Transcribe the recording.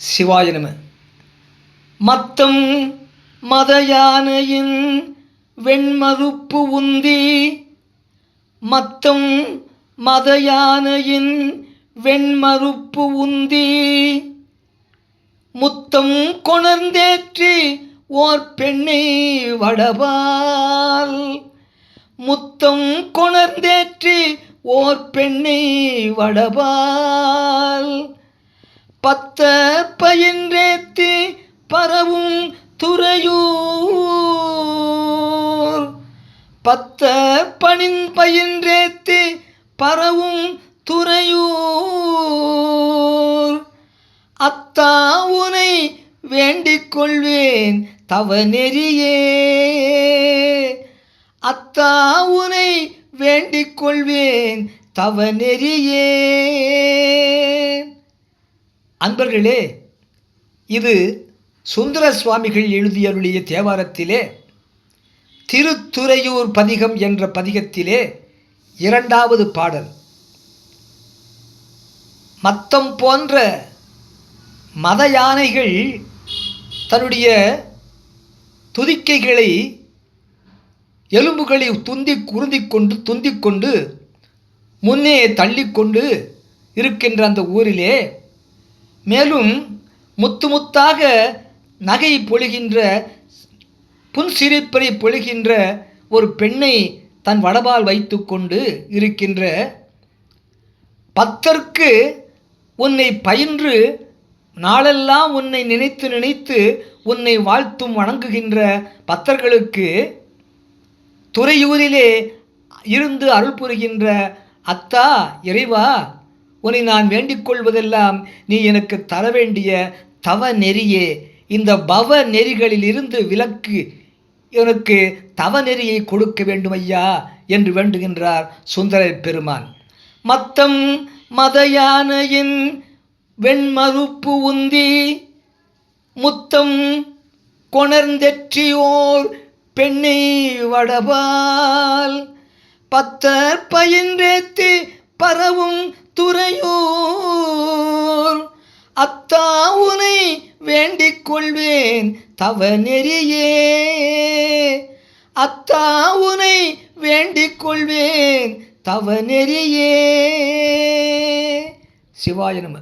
சிவாய நம. மத்தம் மதயானையின் வெண்மறுப்பு உந்தி, மத்தம் மதயானையின் வெண்மறுப்பு உந்தி, முத்தம் கொணர்ந்தேற்றி ஓர் பெண்ணை வடபால், முத்தம் கொணர்ந்தேற்றி ஓர் பெண்ணை வடபால், பத்த பயின்றேத்தி பரவும் துறையூர், பத்த பயின்றேத்தி பரவும் துறையூர், அத்தா உனை வேண்டிக் கொள்வேன் தவ நெறியே, அத்தா உனை வேண்டிக் கொள்வேன் தவ நெறியே. அன்பர்களே, இது சுந்தர சுவாமிகள் எழுதியருளிய தேவாரத்திலே திருத்துறையூர் பதிகம் என்ற பதிகத்திலே இரண்டாவது பாடல். மத்தம் போன்ற மத யானைகள் தன்னுடைய துதிக்கைகளை எலும்புகளை துந்திக்கொண்டு முன்னே தள்ளிக்கொண்டு இருக்கின்ற அந்த ஊரிலே, மேலும் முத்து முத்தாக நகை பொழிகின்ற புன்சிரிப்பறை பொழிகின்ற ஒரு பெண்ணை தன் வடபால் வைத்து கொண்டு இருக்கின்ற, பத்தர்க்கு உன்னை பயின்று நாளெல்லாம் உன்னை நினைத்து நினைத்து உன்னை வாழ்த்தும் வணங்குகின்ற பத்தர்களுக்கு துறையூரிலே இருந்து அருள் புரிகின்ற அத்தா இறைவா, உன்னை நான் வேண்டிக் கொள்வதெல்லாம் நீ எனக்கு தர வேண்டிய தவ நெறியே, இந்த பவ நெறிகளில் இருந்து விலக்கு எனக்கு தவ நெறியை கொடுக்க வேண்டும் ஐயா என்று வேண்டுகின்றார் சுந்தர பெருமான். மத்தம் மதயானையின் வெண்மறுப்பு உந்தி, முத்தம் கொணர்ந்தெற்றியோர் பெண்ணை வடபால், பத்தர் பயின்றேத்தி பரவும் துறையூர், அத்தா உனை வேண்டிக் கொள்வேன் தவ நெறியே, அத்தா உனை வேண்டிக் கொள்வேன் தவ நெறியே. சிவாய நம.